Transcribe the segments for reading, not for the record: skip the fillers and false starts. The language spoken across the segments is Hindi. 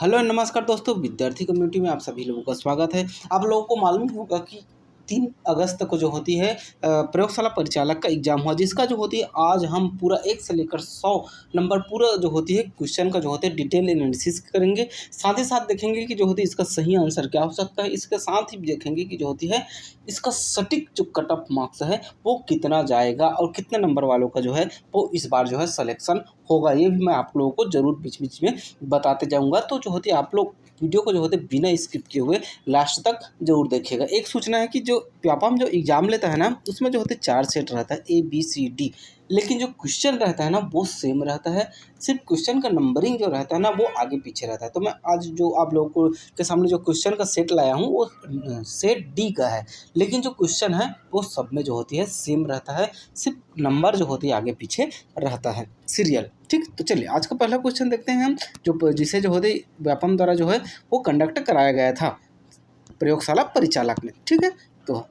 हेलो नमस्कार दोस्तों, विद्यार्थी कम्युनिटी में आप सभी लोगों का स्वागत है। आप लोगों को मालूम होगा कि 3 अगस्त को जो होती है प्रयोगशाला परिचालक का एग्ज़ाम हुआ, जिसका जो होती है आज हम पूरा 1 से लेकर 100 नंबर पूरा जो होती है क्वेश्चन का जो होता है डिटेल एनालिसिस करेंगे। साथ ही साथ देखेंगे कि जो होती है इसका सही आंसर क्या हो सकता है। इसके साथ ही देखेंगे कि जो होती है इसका सटीक जो कट ऑफ मार्क्स है वो कितना जाएगा और कितने नंबर वालों का जो है वो इस बार जो है सिलेक्शन होगा। ये भी मैं आप लोगों को ज़रूर बीच-बीच में बताते जाऊँगा। तो जो होती है आप लोग वीडियो को जो होते है बिना स्किप किए हुए लास्ट तक ज़रूर देखिएगा। एक सूचना है कि जो व्यापम जो एग्ज़ाम लेता है ना, उसमें जो होते 4 सेट रहता है ABCD, लेकिन जो क्वेश्चन रहता है ना वो सेम रहता है। सिर्फ क्वेश्चन का नंबरिंग जो रहता है ना वो आगे पीछे रहता है। तो मैं आज जो आप लोगों को के सामने जो क्वेश्चन का सेट लाया हूँ वो सेट D का है, लेकिन जो क्वेश्चन है वो सब में जो होती है सेम रहता है, सिर्फ नंबर जो होती है आगे पीछे रहता है, सीरियल। ठीक, तो चलिए आज का पहला क्वेश्चन देखते हैं हम, जो जिसे जो होते व्यापम द्वारा जो है वो कंडक्ट कराया गया था प्रयोगशाला परिचालक में। ठीक है, तो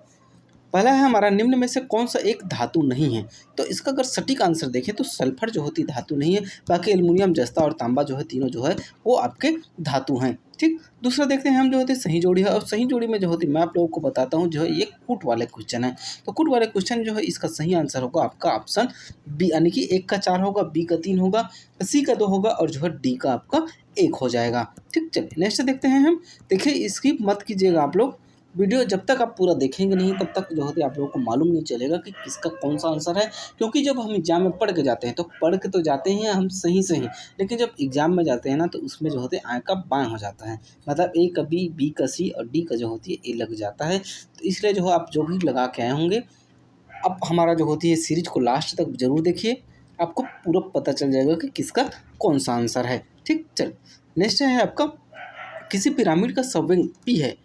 पहला है हमारा, निम्न में से कौन सा एक धातु नहीं है। तो इसका अगर सटीक आंसर देखें तो सल्फर जो होती धातु नहीं है, बाकी एल्युमिनियम, जस्ता और तांबा जो है तीनों जो है वो आपके धातु हैं। ठीक, दूसरा देखते हैं हम, जो होती सही जोड़ी है, और सही जोड़ी में जो होती मैं आप लोगों को बताता हूँ, जो है ये कूट वाले क्वेश्चन है। तो कूट वाले क्वेश्चन जो है इसका सही आंसर होगा आपका ऑप्शन बी, यानी कि 1 का 4 होगा, बी का 3 होगा, सी का 2 होगा और जो है डी का आपका 1 हो जाएगा। ठीक, चलिए नेक्स्ट देखते हैं हम। देखिए इसकी मत कीजिएगा आप लोग, वीडियो जब तक आप पूरा देखेंगे नहीं तब तक जो होती है आप लोगों को मालूम नहीं चलेगा कि किसका कौन सा आंसर है। क्योंकि जब हम एग्ज़ाम में पढ़ के जाते हैं तो पढ़ के तो जाते हैं हम सही, लेकिन जब एग्ज़ाम में जाते हैं ना तो उसमें जो होते हैं आय का बाएँ हो जाता है, मतलब ए का बी, बी का सी और डी का जो होती है ए लग जाता है। तो इसलिए जो है आप जो भी लगा के आए होंगे, अब हमारा जो होती है सीरीज को लास्ट तक ज़रूर देखिए, आपको पूरा पता चल जाएगा कि किसका कौन सा आंसर है। ठीक, चलिए नेक्स्ट है आपका, किसी पिरामिड का सबवेग पी है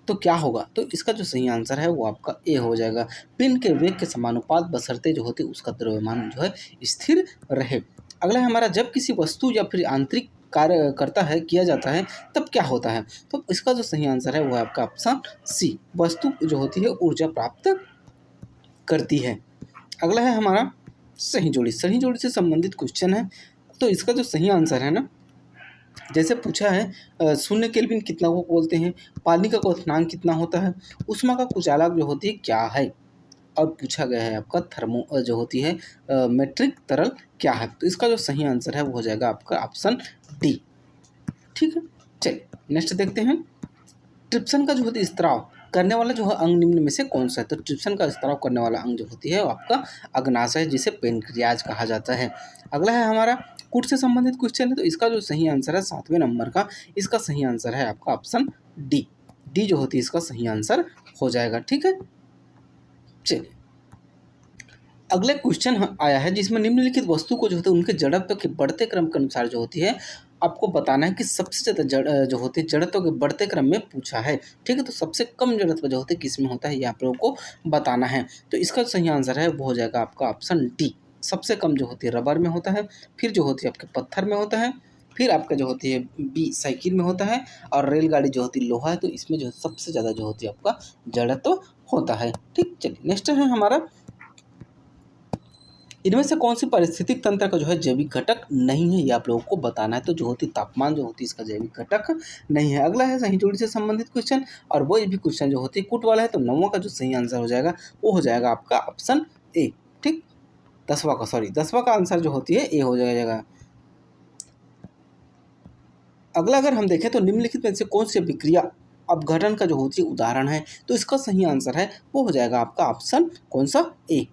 तो क्या होगा। तो इसका जो सही आंसर है वो आपका ए हो जाएगा। पिंड के वेग के समानुपात बशर्ते जो होती है उसका द्रव्यमान जो है स्थिर रहे। अगला है हमारा, जब किसी वस्तु या फिर आंतरिक कार्य करता है किया जाता है तब क्या होता है। तो इसका जो सही आंसर है वो है आपका ऑप्शन सी, वस्तु जो होती है ऊर्जा प्राप्त करती है। अगला है हमारा सही जोड़ी, सही जोड़ी से संबंधित क्वेश्चन है। तो इसका जो सही आंसर है ना, जैसे पूछा है शून्य केल्विन कितना को बोलते हैं, पानी का क्वथनांक कितना होता है, ऊष्मा का कुचालक जो होती है क्या है, और पूछा गया है आपका थर्मो जो होती है मेट्रिक तरल क्या है। तो इसका जो सही आंसर है वो हो जाएगा आपका ऑप्शन डी। ठीक है, चलिए नेक्स्ट देखते हैं। ट्रिप्सन का जो होती है स्त्राव करने वाला जो है अंग निम्न में से कौन सा है। तो ट्रिप्सन का स्त्राव करने वाला अंग जो होती है वो आपका अग्नाशय है, जिसे पेनक्रियाज कहा जाता है। अगला है हमारा, कूट से संबंधित क्वेश्चन है। तो इसका जो सही आंसर है 7वें नंबर का, इसका सही आंसर है आपका ऑप्शन डी, डी जो होती है इसका सही आंसर हो जाएगा। ठीक है, चलिए अगले क्वेश्चन आया है, जिसमें निम्नलिखित वस्तु को जो होता है उनके जड़त्व के बढ़ते क्रम के अनुसार जो होती है आपको बताना है कि सबसे ज़्यादा जड़ जो होती है जड़त्व के बढ़ते क्रम में पूछा है। ठीक है, तो सबसे कम जड़त्व जो होते है किस में होता है ये आप लोगों को बताना है। तो इसका सही आंसर है वो हो जाएगा आपका ऑप्शन डी, सबसे कम जो होती है रबर में होता है, फिर जो होती है आपके पत्थर में होता है, फिर आपका जो होती है बी साइकिल में होता है, और रेलगाड़ी जो होती है लोहा है। तो इसमें जो सबसे ज़्यादा जो होती है आपका जड़त्व होता है। ठीक, चलिए नेक्स्ट है हमारा, इनमें से कौन सी पारिस्थितिक तंत्र का जो है जैविक घटक नहीं है, ये आप लोगों को बताना है। तो जो होती तापमान जो होती है इसका जैविक घटक नहीं है। अगला है सही जोड़ी से संबंधित क्वेश्चन, और वो भी क्वेश्चन जो होती है कूट वाला है। तो 9वां का जो सही आंसर हो जाएगा वो हो जाएगा आपका ऑप्शन ए। ठीक, 10वां का आंसर जो होती है ए हो जाएगा। अगला अगर हम देखें तो निम्नलिखित में से कौन सी अभिक्रिया अपघटन का जो होती है उदाहरण है। तो इसका सही आंसर है वो हो जाएगा आपका ऑप्शन कौन सा, A,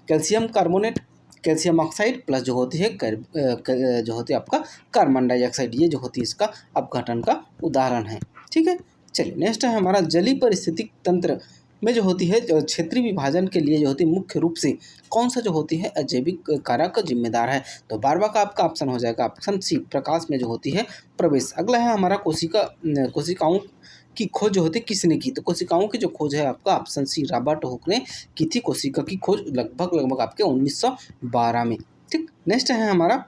calcium carbonate, calcium oxide plus जो होती है जो होती है आपका कार्बन डाइऑक्साइड, ये जो होती है इसका अपघटन का उदाहरण है। ठीक है, चलिए नेक्स्ट है हमारा, जलीय पारिस्थितिक तंत्र में जो होती है क्षेत्रीय विभाजन के लिए जो होती है मुख्य रूप से कौन सा जो होती है अजैविक कारक जिम्मेदार है। तो 12वां का आपका ऑप्शन हो जाएगा ऑप्शन सी, प्रकाश में जो होती है प्रवेश। अगला है हमारा, कोशिकाओं की खोज जो होती है किसने की। तो कोशिकाओं की जो खोज है आपका ऑप्शन सी, रॉबर्ट हुक ने की थी कोशिका की खोज लगभग आपके 1912 में। ठीक, नेक्स्ट है हमारा,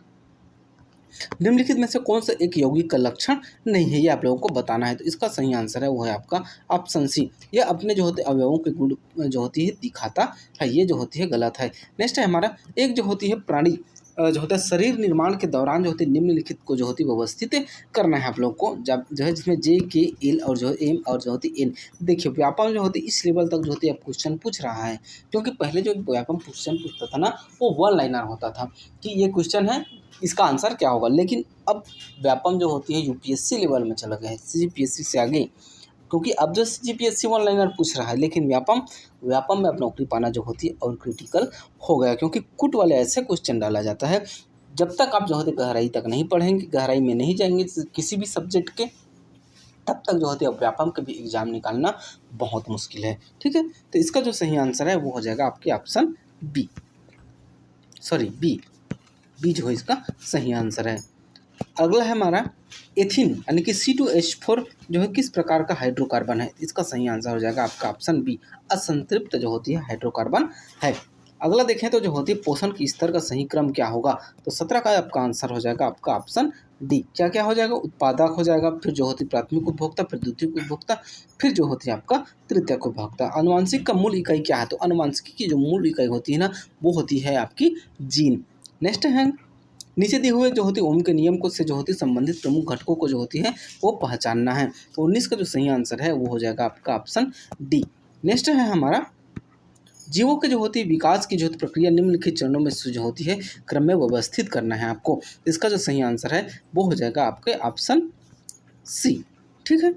निम्नलिखित में से कौन सा एक यौगिक का लक्षण नहीं है, ये आप लोगों को बताना है। तो इसका सही आंसर है वो है आपका ऑप्शन सी, यह अपने जो होते अवयवों के गुण जो होती है दिखाता है, ये जो होती है गलत है। नेक्स्ट है हमारा, एक जो होती है प्राणी जो होता है शरीर निर्माण के दौरान जो होती है निम्नलिखित को जो होती है व्यवस्थित करना है आप लोग को, जब जो है जिसमें जे के एल और जो है एम और जो होती है एन। देखिए व्यापम जो होती है इस लेवल तक जो होती है अब क्वेश्चन पूछ रहा है, क्योंकि पहले जो व्यापम क्वेश्चन पूछता था ना वो वन लाइनर होता था कि ये क्वेश्चन है इसका आंसर क्या होगा, लेकिन अब व्यापम जो होती है यूपीएससी लेवल में चला गया है, सीजीपीएससी से आगे, क्योंकि अब जो सीजीपीएससी वन लाइनर पूछ रहा है, लेकिन व्यापम में अब नौकरी पाना जो होती है और क्रिटिकल हो गया, क्योंकि कुट वाले ऐसे क्वेश्चन डाला जाता है जब तक आप जो होते गहराई तक नहीं पढ़ेंगे, गहराई में नहीं जाएंगे किसी भी सब्जेक्ट के, तब तक जो होती है व्यापम के भी एग्जाम निकालना बहुत मुश्किल है। ठीक है, तो इसका जो सही आंसर है वो हो जाएगा आपके ऑप्शन बी, सॉरी बी जो है इसका सही आंसर है। अगला है हमारा एथिन यानी कि C2H4 जो है किस प्रकार का हाइड्रोकार्बन है, इसका सही आंसर हो जाएगा आपका ऑप्शन बी, असंतृप्त जो होती है हाइड्रोकार्बन है। अगला देखें तो जो होती है पोषण की स्तर का सही क्रम क्या होगा, तो 17 का आपका आंसर हो जाएगा आपका ऑप्शन डी। क्या क्या हो जाएगा, उत्पादक हो जाएगा, फिर जो होती प्राथमिक उपभोक्ता, फिर द्वितीयक उपभोक्ता, फिर जो होती है आपका तृतीयक उपभोक्ता। अनुवांशिक का मूल इकाई क्या है, तो अनुवांशिक की जो मूल इकाई होती है ना वो होती है आपकी जीन। नेक्स्ट है नीचे दिए हुए जो होती है ओम के नियम को से जो होती है संबंधित प्रमुख घटकों को जो होती है वो पहचानना है, तो 19 का जो सही आंसर है वो हो जाएगा आपका ऑप्शन डी। नेक्स्ट है हमारा जीवों के जो होती है विकास की जो प्रक्रिया निम्नलिखित चरणों में से जो होती है क्रम में व्यवस्थित करना है आपको, इसका जो सही आंसर है वो हो जाएगा आपके ऑप्शन सी। ठीक है,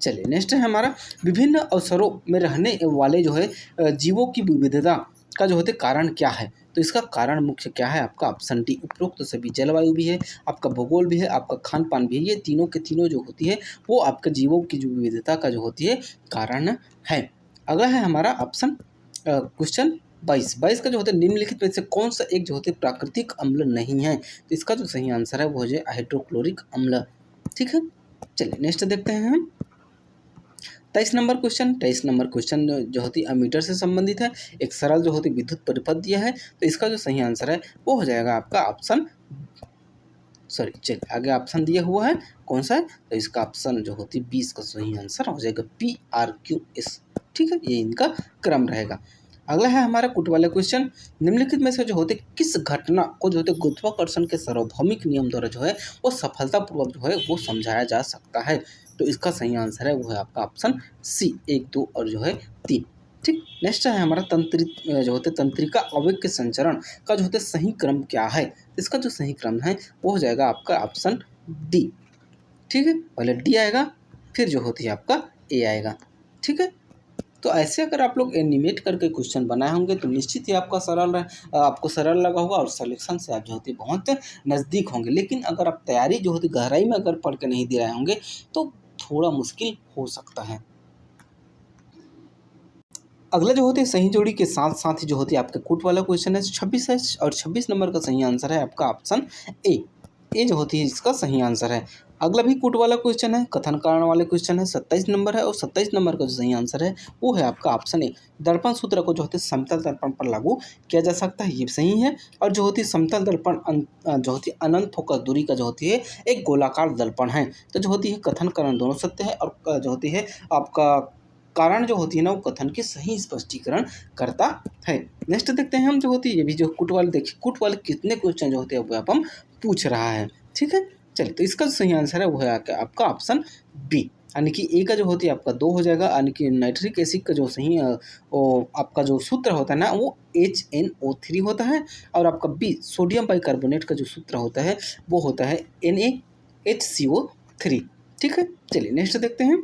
चलिए नेक्स्ट है हमारा विभिन्न अवसरों में रहने वाले जो है जीवों की विविधता का जो होते कारण क्या है, तो इसका कारण मुख्य क्या है आपका ऑप्शन डी। उपरोक्त तो सभी जलवायु भी है, आपका भूगोल भी है, आपका खान पान भी है, ये तीनों के तीनों जो होती है वो आपके जीवों की जो विविधता का जो होती है कारण है। अगला है हमारा ऑप्शन क्वेश्चन 22 का जो होता है निम्नलिखित में से कौन सा एक जो होते है प्राकृतिक अम्ल नहीं है, तो इसका जो सही आंसर है वो हो जाए हाइड्रोक्लोरिक अम्ल। ठीक है, चलिए नेक्स्ट देखते हैं हम 23 नंबर क्वेश्चन जो होती है अमीटर से संबंधित है, एक सरल जो होती विद्युत परिपथ दिया है, तो इसका जो सही आंसर है वो हो जाएगा आपका ऑप्शन, सॉरी चलिए आगे ऑप्शन दिया हुआ है कौन सा है, तो इसका ऑप्शन जो होती है 20 का सही आंसर हो जाएगा PRQS। ठीक है, ये इनका क्रम रहेगा। अगला है हमारा कुट वाला क्वेश्चन, निम्नलिखित में से जो होते किस घटना को जो होते गुरुत्वाकर्षण के सार्वभौमिक नियम द्वारा जो है वो सफलतापूर्वक जो है वो समझाया जा सकता है, तो इसका सही आंसर है वो है आपका ऑप्शन सी 1, 2 और जो है 3। ठीक, नेक्स्ट है हमारा जो होते तंत्रिका आवेग के संचरण का जो होते सही क्रम क्या है, इसका जो सही क्रम है वो हो जाएगा आपका ऑप्शन डी। ठीक है, पहले डी आएगा फिर जो होती है आपका ए आएगा। ठीक है, तो ऐसे अगर आप लोग एनिमेट करके क्वेश्चन बनाए होंगे तो निश्चित ही आपको सरल लगा होगा और सिलेक्शन से आप जो होती बहुत नज़दीक होंगे, लेकिन अगर आप तैयारी जो होती गहराई में अगर पढ़ के नहीं दे रहे होंगे तो थोड़ा मुश्किल हो सकता है। अगला जो होती है सही जोड़ी के साथ साथ ही जो होती है आपका कुट वाला क्वेश्चन है 26 है, और 26 नंबर का सही आंसर है आपका ऑप्शन ए जो होती है इसका सही आंसर है। अगला भी कुट वाला क्वेश्चन है, कथन कारण वाले क्वेश्चन है, 27 नंबर है, और 27 नंबर का जो सही आंसर है वो है आपका ऑप्शन ए। दर्पण सूत्र को जो होते है समतल दर्पण पर लागू किया जा सकता है, ये सही है। और जो होती है समतल दर्पण जो होती है अनंत फोकस दूरी का जो होती है एक गोलाकार दर्पण है, तो जो होती है कथन कारण दोनों सत्य है, और जो होती है आपका कारण जो होती है ना वो कथन की सही स्पष्टीकरण करता है। नेक्स्ट देखते हैं हम जो होती है ये भी जो कुट वाले, देखिए कुट वाले कितने क्वेश्चन जो होते हैं वो आप हम पूछ रहा है। ठीक है, चलिए तो इसका जो सही आंसर है वो है आपका ऑप्शन बी, यानी कि ए का जो होती है आपका 2 हो जाएगा, यानी कि नाइट्रिक एसिड का जो सही वो आपका जो सूत्र होता है ना वो HNO3 होता है, और आपका बी सोडियम बाइकार्बोनेट का जो सूत्र होता है वो होता है NaHCO3। ठीक है, चलिए नेक्स्ट देखते हैं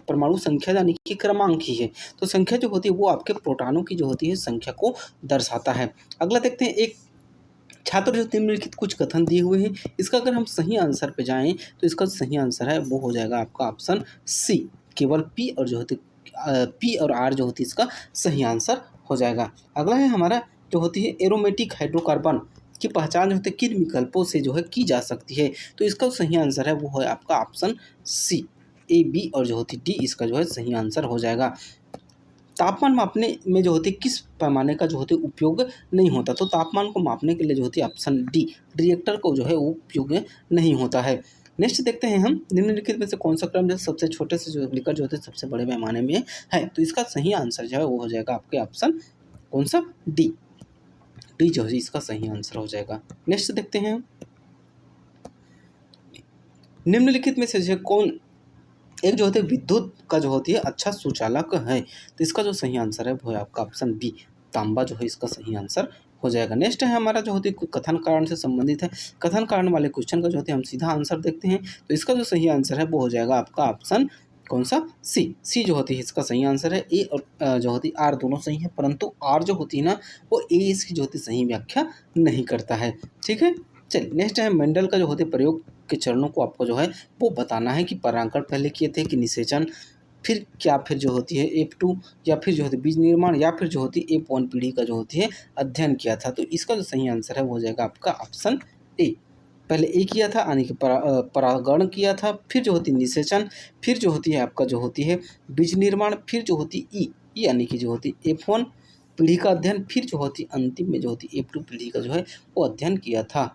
परमाणु संख्या यानी कि क्रमांक ही है, तो संख्या जो होती है वो आपके प्रोटॉनों की जो होती है संख्या को दर्शाता है। अगला देखते हैं एक छात्र जो निम्नलिखित कुछ कथन दिए हुए हैं, इसका अगर हम सही आंसर पे जाएं तो इसका सही आंसर है वो हो जाएगा आपका ऑप्शन सी, केवल पी और जो होती पी और आर जो होती है इसका सही आंसर हो जाएगा। अगला है हमारा जो होती है एरोमेटिक हाइड्रोकार्बन की पहचान जो होती है किन विकल्पों से जो है की जा सकती है, तो इसका सही आंसर है वो है आपका ऑप्शन सी ए, बी और जो होती डी, इसका जो है सही आंसर हो जाएगा। तापमान मापने में जो होती है किस पैमाने का जो होती है उपयोग नहीं होता, तो तापमान को मापने के लिए जो होती है ऑप्शन डी रिएक्टर को जो है वो उपयोग नहीं होता है। नेक्स्ट देखते हैं हम निम्नलिखित में से कौन सा क्रम जो सबसे छोटे से जो लेकर जो होते हैं सबसे बड़े पैमाने में है, तो इसका सही आंसर जो है वो हो जाएगा आपके ऑप्शन कौन सा? डी। डी जो है इसका सही आंसर हो जाएगा। नेक्स्ट देखते हैं, निम्नलिखित में से कौन एक जो होती है विद्युत का जो होती है अच्छा सुचालक है? तो इसका जो सही आंसर है वो है आपका ऑप्शन बी, तांबा जो है इसका सही आंसर हो जाएगा। नेक्स्ट है हमारा जो होती है कथन कारण से संबंधित है। कथन कारण वाले क्वेश्चन का जो होती है हम सीधा आंसर देखते हैं। तो इसका जो सही आंसर है वो हो जाएगा आपका ऑप्शन कौन सा? सी। सी जो होती है इसका सही आंसर है। ए और जो होती है आर दोनों सही है, परंतु आर जो होती है ना वो ए इसकी जो होती है सही व्याख्या नहीं करता है। ठीक है, चलिए नेक्स्ट है मेंडल का जो होते प्रयोग के चरणों को आपको जो है वो बताना है कि परागण पहले किए थे कि निषेचन, फिर क्या, फिर जो होती है F2, या फिर जो होती है बीज निर्माण, या फिर जो होती है F1 पीढ़ी का जो होती है अध्ययन किया था। तो इसका जो सही आंसर है वो हो जाएगा आपका ऑप्शन ए। पहले ए किया था यानी कि परागण किया था, फिर जो होती है निषेचन, फिर जो होती है आपका जो होती है बीज निर्माण, फिर जो होती है ई यानी कि जो होती है F1 पीढ़ी का अध्ययन, फिर जो होती अंतिम में जो होती F2 पीढ़ी का जो है वो अध्ययन किया था।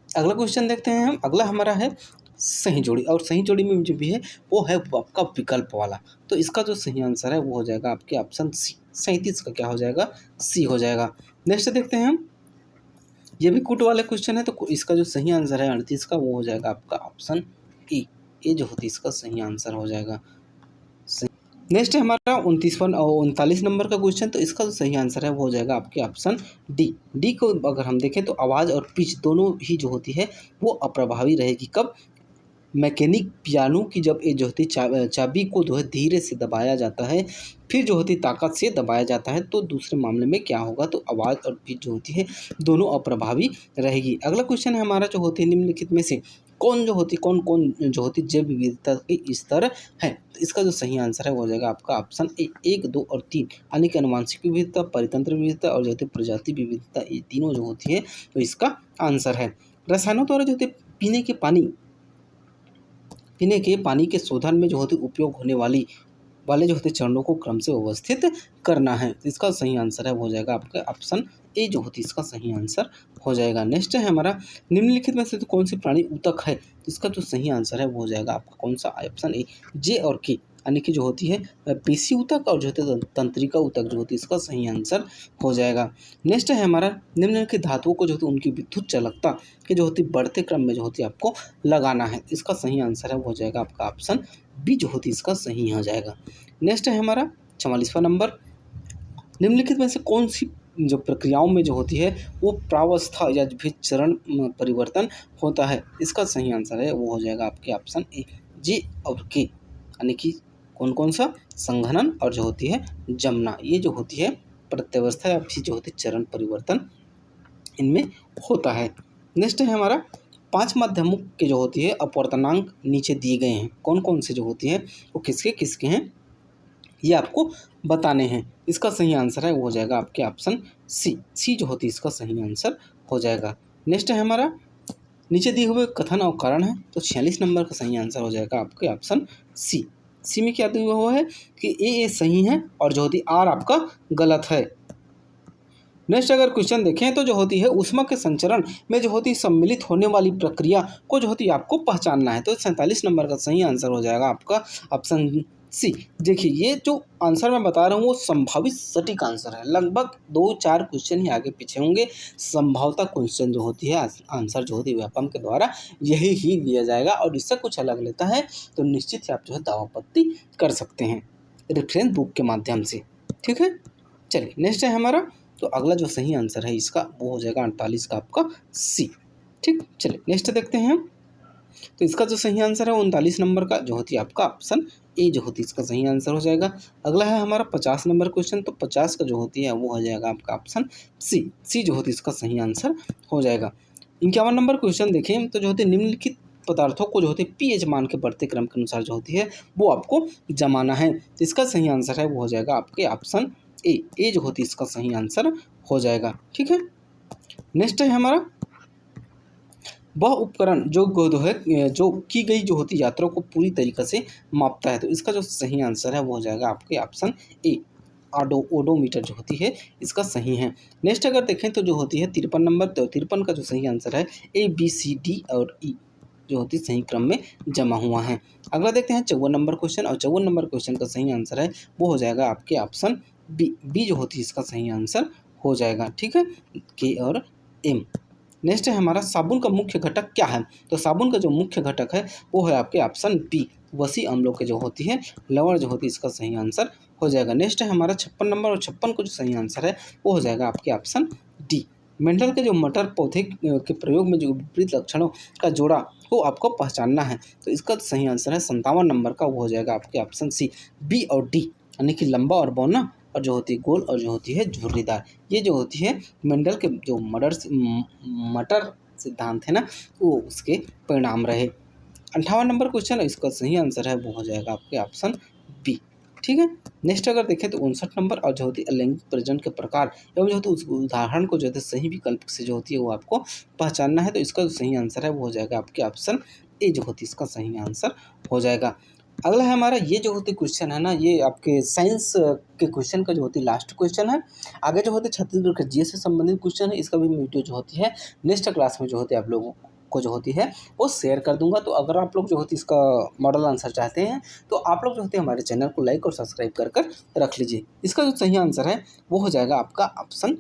अगला क्वेश्चन देखते हैं हम। अगला हमारा है सही जोड़ी, और सही जोड़ी में जो भी है वो है आपका विकल्प वाला। तो इसका जो सही आंसर है वो हो जाएगा आपके ऑप्शन सी। 37 का क्या हो जाएगा? सी हो जाएगा। नेक्स्ट देखते हैं हम, ये भी कूट वाले क्वेश्चन है। तो इसका जो सही आंसर है 38 का वो हो जाएगा आपका ऑप्शन ए। ये जो होती है इसका सही आंसर हो जाएगा। नेक्स्ट है हमारा 39 नंबर का क्वेश्चन। तो इसका जो सही आंसर है वो हो जाएगा आपके ऑप्शन डी। डी को अगर हम देखें तो आवाज़ और पिच दोनों ही जो होती है वो अप्रभावी रहेगी। कब? मैकेनिक पियानो की जब ये जो होती चाबी को जो है धीरे से दबाया जाता है, फिर जो होती ताकत से दबाया जाता है, तो दूसरे मामले में क्या होगा? तो आवाज़ और पिच जो होती है दोनों अप्रभावी रहेगी। अगला क्वेश्चन है हमारा जो होती है निम्नलिखित में से कौन कौन जो होती जैव विविधता के स्तर है? तो इसका जो सही आंसर है वो हो जाएगा आपका ऑप्शन ए। 1, 2 और 3 यानी कि आनुवंशिक विविधता, परितंत्र विविधता और जो होती है प्रजाति विविधता, ये तीनों जो होती है तो इसका आंसर है। रसायनों द्वारा जो होती पीने के पानी के शोधन में जो होती उपयोग होने वाले जो होते चरणों को क्रम से व्यवस्थित करना है। तो इसका सही आंसर है वो हो जाएगा आपका ऑप्शन ए जो होती है इसका सही आंसर हो जाएगा। नेक्स्ट है हमारा निम्नलिखित में से तो कौन सी प्राणी ऊतक है? तो इसका जो सही आंसर है वो हो जाएगा आपका कौन सा? ऑप्शन ए, जे और के यानी कि जो होती है पेशी ऊतक और जो होती है तंत्रिका ऊतक जो होती है इसका सही आंसर हो जाएगा। नेक्स्ट है हमारा निम्नलिखित धातुओं को जो होती है उनकी विद्युत चालकता के जो होती है बढ़ते क्रम में जो होती है आपको लगाना है। इसका सही आंसर है वो हो जाएगा आपका ऑप्शन बी जो होती है इसका सही हो जाएगा। नेक्स्ट है हमारा 44वां नंबर, निम्नलिखित में से कौन सी जो प्रक्रियाओं में जो होती है वो प्रावस्था या फिर चरण परिवर्तन होता है? इसका सही आंसर है वो हो जाएगा आपके ऑप्शन ए, जे और के यानी कि कौन कौन सा? संघनन और जो होती है जमना, ये जो होती है प्रत्यवस्था या फिर जो होती है चरण परिवर्तन इनमें होता है। नेक्स्ट है हमारा 5 माध्यमों के जो होती है अपवर्तनांक नीचे दिए गए हैं, कौन कौन से जो होती है वो किसके किसके हैं ये आपको बताने हैं। इसका सही आंसर है वो हो जाएगा आपके ऑप्शन सी। सी जो होती है इसका सही आंसर हो जाएगा। नेक्स्ट है हमारा नीचे दिए हुए कथन और कारण है। तो 46 नंबर का सही आंसर हो जाएगा आपके ऑप्शन सी। सी में क्या दिया हुआ है कि ए सही है और जो होती आर आपका गलत है। नेक्स्ट अगर क्वेश्चन देखें तो जो होती है ऊष्मा के संचरण में जो होती है सम्मिलित होने वाली प्रक्रिया को जो होती है आपको पहचानना है। तो 47 नंबर का सही आंसर हो जाएगा आपका ऑप्शन सी। देखिए ये जो आंसर मैं बता रहा हूँ वो संभावित सटीक आंसर है। लगभग 2-4 क्वेश्चन ही आगे पीछे होंगे। संभावता क्वेश्चन जो होती है आंसर जो होती है व्यापम के द्वारा यही ही लिया जाएगा, और इससे कुछ अलग लेता है तो निश्चित ही आप जो है दावापत्ती कर सकते हैं रेफरेंस बुक के माध्यम से। ठीक है, चलिए नेक्स्ट है हमारा, तो अगला जो सही आंसर है इसका वो हो जाएगा 48 का आपका सी। ठीक, चलिए नेक्स्ट देखते हैं हम। तो इसका जो सही आंसर है 39 नंबर का जो होती है आपका ऑप्शन ए जो होती है इसका सही आंसर हो जाएगा। अगला है हमारा 50 नंबर क्वेश्चन। तो 50 का जो होती है वो हो जाएगा आपका ऑप्शन सी। सी जो होती है इसका सही आंसर हो जाएगा। 51 नंबर क्वेश्चन देखें तो जो होती है निम्नलिखित पदार्थों को जो होती है पीएच मान के बढ़ते क्रम के अनुसार जो होती है वो आपको जमाना है। तो इसका सही आंसर है वो हो जाएगा आपके ऑप्शन ए। ए जो होती है इसका सही आंसर हो जाएगा। ठीक है, नेक्स्ट है हमारा वह उपकरण जो की गई जो होती यात्रा को पूरी तरीके से मापता है। तो इसका जो सही आंसर है वो हो जाएगा आपके ऑप्शन ए। ओडोमीटर जो होती है इसका सही है। नेक्स्ट अगर देखें तो जो होती है 53 नंबर, तो 53 का जो सही आंसर है ए, बी, सी, डी और ई जो होती है सही क्रम में जमा हुआ है। अगला देखते हैं 54 नंबर क्वेश्चन, और 54 नंबर क्वेश्चन का सही आंसर है वो हो जाएगा आपके ऑप्शन बी। बी जो होती है इसका सही आंसर हो जाएगा। ठीक है, के और एम। नेक्स्ट है हमारा साबुन का मुख्य घटक क्या है? तो साबुन का जो मुख्य घटक है वो है आपके ऑप्शन बी, वसी अम्लों के जो होती है लवण जो होती है, इसका सही आंसर हो जाएगा। नेक्स्ट है हमारा 56 नंबर, और 56 का जो सही आंसर है वो हो जाएगा आपके ऑप्शन डी। मेंडल के जो मटर पौधे के प्रयोग में जो विपरीत लक्षणों का जोड़ा को आपको पहचानना है, तो इसका सही आंसर है 57 नंबर का, वो हो जाएगा आपके ऑप्शन सी, बी और डी, यानी कि लंबा और बौना, और जो होती है गोल, और जो होती है झुर्रीदार। ये जो होती है मेंडल के जो मटर सिद्धांत है ना, वो उसके परिणाम रहे। 58 नंबर क्वेश्चन है, इसका सही आंसर है वो हो जाएगा आपके ऑप्शन बी। ठीक है, नेक्स्ट अगर देखें तो 59 नंबर, और जो होती है अलैंगिक प्रजनन के प्रकार एवं जो होती है उस उदाहरण को जो है सही विकल्प से जो होती है वो आपको पहचानना है, तो इसका जो सही आंसर है वो हो जाएगा आपके ऑप्शन ए, जो होती है इसका सही आंसर हो जाएगा। अगला है हमारा ये जो होती क्वेश्चन है ना, ये आपके साइंस के क्वेश्चन का जो होती लास्ट क्वेश्चन है। आगे जो होते छत्तीसगढ़ का जीएस से संबंधित क्वेश्चन है, इसका भी वीडियो जो होती है नेक्स्ट क्लास में जो होती है आप लोगों को जो होती है वो शेयर कर दूंगा। तो अगर आप लोग जो होती है इसका मॉडल आंसर चाहते हैं तो आप लोग जो होते हैं हमारे चैनल को लाइक और सब्सक्राइब कर कर रख लीजिए। इसका जो सही आंसर है वो हो जाएगा आपका ऑप्शन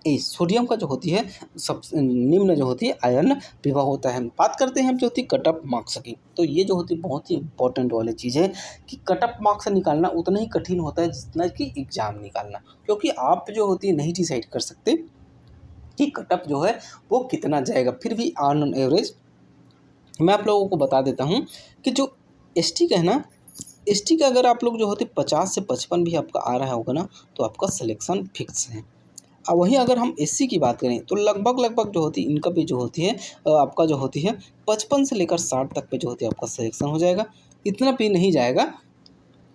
ए, सोडियम का जो होती है सब निम्न जो होती है आयन विभव होता है। बात करते हैं हम जो होती है कट ऑफ मार्क्स की, तो ये जो होती है बहुत ही इंपॉर्टेंट वाली चीज़ है कि कट ऑफ मार्क्स निकालना उतना ही कठिन होता है जितना कि एग्जाम निकालना, क्योंकि आप जो होती है नहीं डिसाइड कर सकते कि कट ऑफ जो है वो कितना जाएगा। फिर भी ऑन एवरेज मैं आप लोगों को बता देता हूँ कि जो एसटी का है ना, एसटी का अगर आप लोग जो होती 50 से 55 भी आपका आ रहा होगा ना, तो आपका सिलेक्शन फिक्स है। अब वहीं अगर हम एससी की बात करें तो लगभग जो होती है इनका भी जो होती है आपका जो होती है 55 से लेकर 60 तक पे जो होती है आपका सिलेक्शन हो जाएगा, इतना भी नहीं जाएगा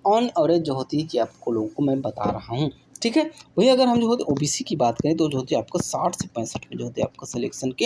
ऑन एवरेज जो होती है कि आपको लोगों को मैं बता रहा हूँ। ठीक है, वही अगर हम जो होते ओबीसी की बात करें तो जो होती है आपका 60 से 65 में जो होती है आपका सिलेक्शन के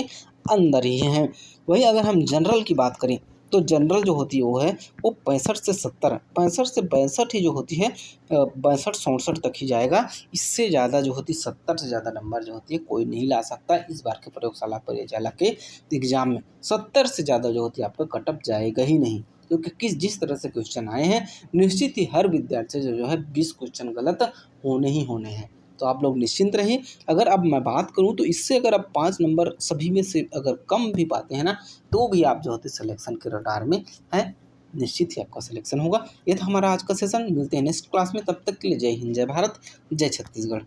अंदर ही हैं। वही अगर हम जनरल की बात करें तो जनरल जो होती है वो 65 से 70, 65 से 62 ही जो होती है 62-64 तक ही जाएगा। इससे ज़्यादा जो होती है 70 से ज़्यादा नंबर जो होती है कोई नहीं ला सकता। इस बार के प्रयोगशाला परिचाला के एग्जाम में 70 से ज़्यादा जो होती है आपका कट ऑफ जाएगा ही नहीं, क्योंकि जिस तरह से क्वेश्चन आए हैं निश्चित ही हर विद्यार्थी से जो है 20 क्वेश्चन गलत होने ही होने हैं। तो आप लोग निश्चिंत रहिए। अगर अब मैं बात करूं तो इससे अगर आप 5 नंबर सभी में से अगर कम भी पाते हैं ना, तो भी आप जो होते सिलेक्शन के रडार में हैं, निश्चित ही आपका सिलेक्शन होगा। ये था हमारा आज का सेशन। मिलते हैं नेक्स्ट क्लास में, तब तक के लिए जय हिंद, जय भारत, जय छत्तीसगढ़।